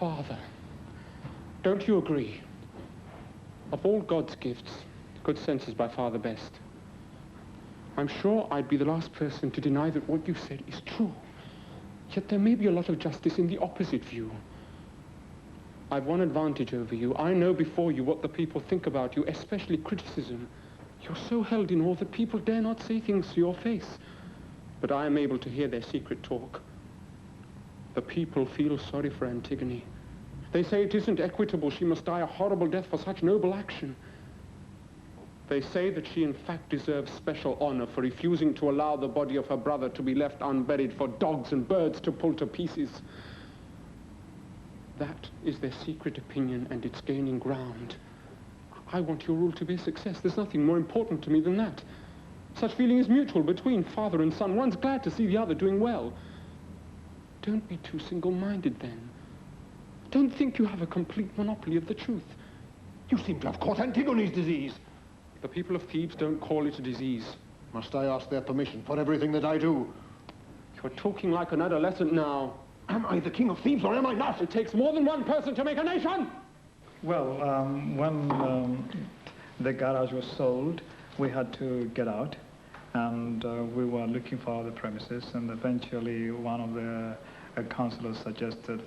father. Don't you agree? Of all God's gifts, good sense is by far the best. I'm sure I'd be the last person to deny that what you said is true. Yet there may be a lot of justice in the opposite view. I've one advantage over you. I know before you what the people think about you, especially criticism. You're so held in awe that people dare not say things to your face. But I am able to hear their secret talk. The people feel sorry for Antigone. They say it isn't equitable. She must die a horrible death for such noble action. They say that she in fact deserves special honor for refusing to allow the body of her brother to be left unburied for dogs and birds to pull to pieces. That is their secret opinion, and it's gaining ground. I want your rule to be a success. There's nothing more important to me than that. Such feeling is mutual between father and son. One's glad to see the other doing well. Don't be too single-minded, then. Don't think you have a complete monopoly of the truth. You seem to have caught Antigone's disease. The people of Thebes don't call it a disease. Must I ask their permission for everything that I do? You're talking like an adolescent now. Am I the king of Thebes or am I not? It takes more than one person to make a nation! Well, when the garage was sold, we had to get out, and we were looking for other premises, and eventually one of the councillors suggested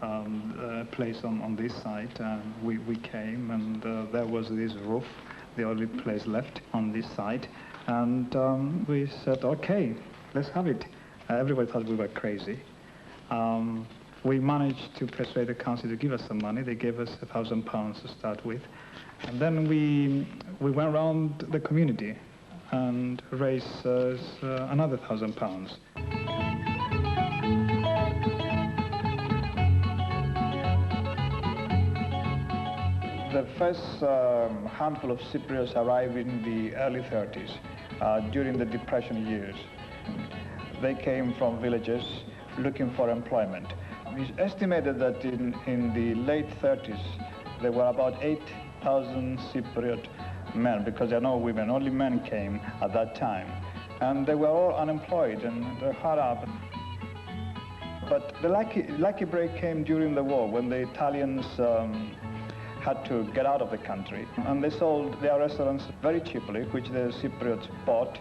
a place on this site, and we came, and there was this roof, the only place left on this site, and we said, okay, let's have it. Everybody thought we were crazy. We managed to persuade the council to give us some money. They gave us £1,000 to start with. And then we went around the community and raised another £1,000. The first handful of Cypriots arrived in the early 30s, during the Depression years. They came from villages looking for employment. It's estimated that in the late 30s, there were about 8,000 Cypriot men, because there are no women, only men came at that time. And they were all unemployed and hard up. But the lucky break came during the war, when the Italians had to get out of the country. And they sold their restaurants very cheaply, which the Cypriots bought.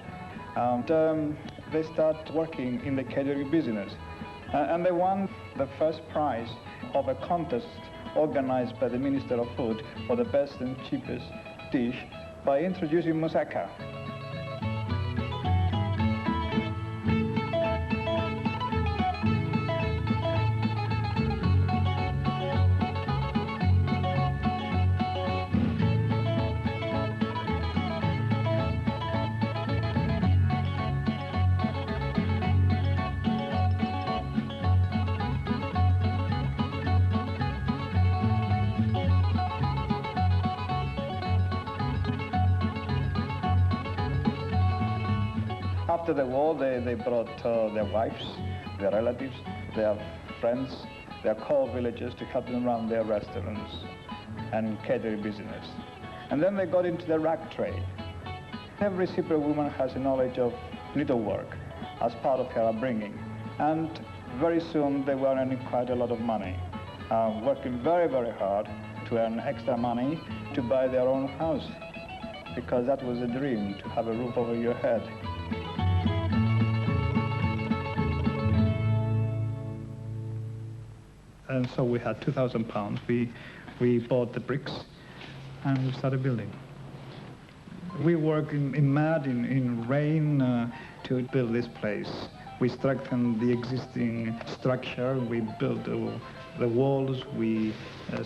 And they started working in the catering business. And they won the first prize of a contest organized by the Minister of Food for the best and cheapest dish by introducing moussaka. After the war, they brought their wives, their relatives, their friends, their core villagers to help them run their restaurants and catering business. And then they got into the rag trade. Every Cypriot woman has a knowledge of needlework as part of her upbringing. And very soon they were earning quite a lot of money, working very, very hard to earn extra money to buy their own house, because that was a dream, to have a roof over your head. And so we had £2,000. We bought the bricks and we started building. We worked in mud, in rain to build this place. We strengthened the existing structure. We built the walls. We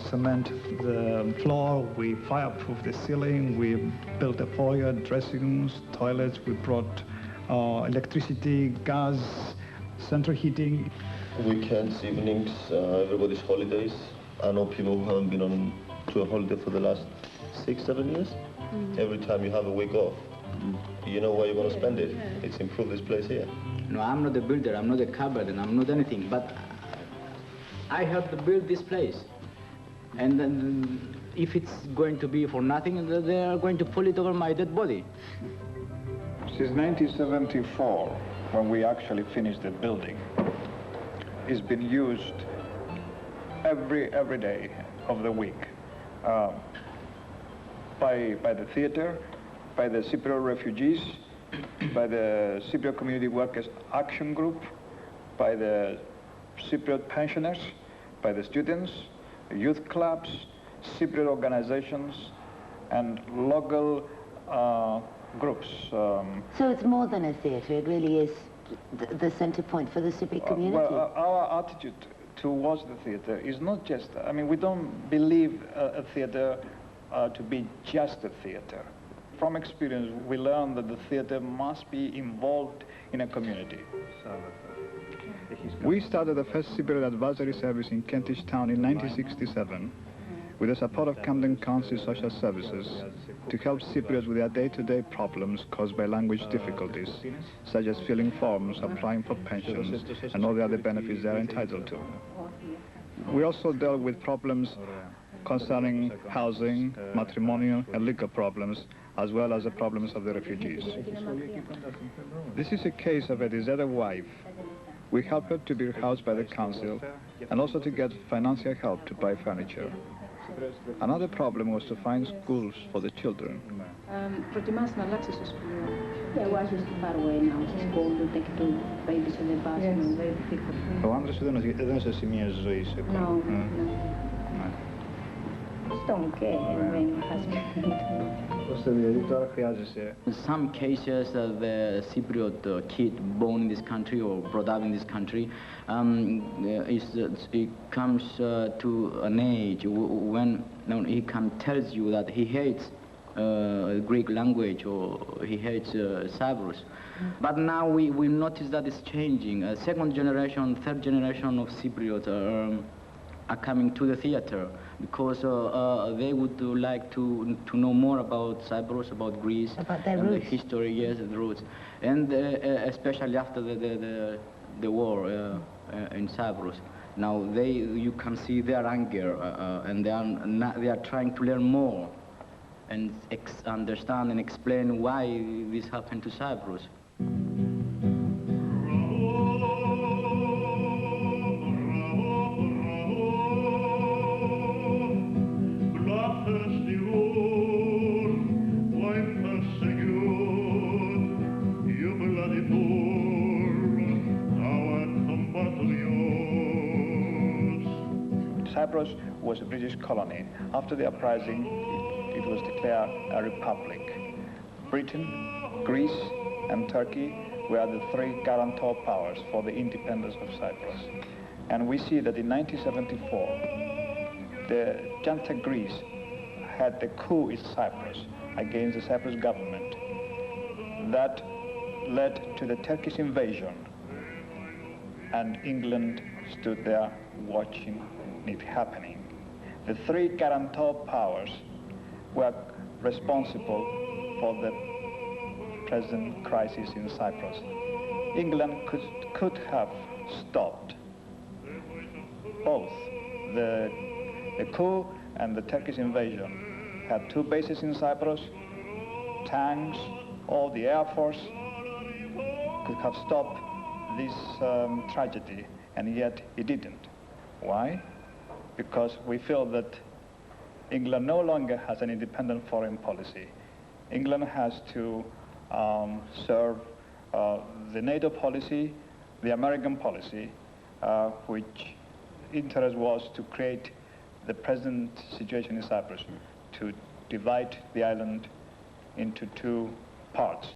cement the floor. We fireproof the ceiling. We built a foyer, dressing rooms, toilets. We brought electricity, gas, central heating. Weekends, evenings, everybody's holidays. I know people who haven't been to a holiday for the last 6-7 years. Every time you have a week off, you know where you want to spend it. It's improved this place here. No, I'm not a builder, I'm not a carpenter, I'm not anything, but I helped to build this place. And then if it's going to be for nothing, they are going to pull it over my dead body. Since 1974, when we actually finished the building, it's been used every day of the week by the theater, by the Cypriot refugees, by the Cypriot Community Workers Action Group, by the Cypriot pensioners, by the students, youth clubs, Cypriot organizations, and local groups. So it's more than a theatre, it really is the centre point for the Cypriot community? Well, our attitude towards the theatre is not just, I mean, we don't believe a theatre to be just a theatre. From experience, we learned that the theatre must be involved in a community. We started the first Cypriot advisory service in Kentish Town in 1967 with the support of Camden Council Social Services to help Cypriots with their day-to-day problems caused by language difficulties, such as filling forms, applying for pensions, and all the other benefits they are entitled to. We also dealt with problems concerning housing, matrimonial and legal problems, as well as the problems of the refugees. This is a case of a deserted wife. We helped her to be housed by the council and also to get financial help to buy furniture. Another problem was to find schools for the children. Προτιμάς να αλλάξεις το σχολείο. Yeah, I was just far away now to school to take two babies on the bus. Yes. Very difficult. Ο άντρας σου δεν σε σημεία ζωής. No, no. It's okay, anyway, my husband. In some cases, the Cypriot kid born in this country or brought up in this country, it comes to an age when he tells you that he hates Greek language or he hates Cyprus. But now we notice that it's changing. Second generation, third generation of Cypriots are coming to the theatre because they would like to know more about Cyprus, about Greece, about their and roots. the history, yes, the roots, and especially after the war in Cyprus. Now you can see their anger, and they are trying to learn more and understand and explain why this happened to Cyprus. Cyprus was a British colony. After the uprising, it was declared a republic. Britain, Greece, and Turkey were the three guarantor powers for the independence of Cyprus. And we see that in 1974, the Junta Greece had the coup in Cyprus against the Cyprus government. That led to the Turkish invasion, and England stood there watching it happening. The three guarantor powers were responsible for the present crisis in Cyprus. England could have stopped both the coup and the Turkish invasion. Had two bases in Cyprus, tanks, all the air force could have stopped this tragedy, and yet it didn't. Why? Because we feel that England no longer has an independent foreign policy. England has to serve the NATO policy, the American policy, which interest was to create the present situation in Cyprus, to divide the island into two parts.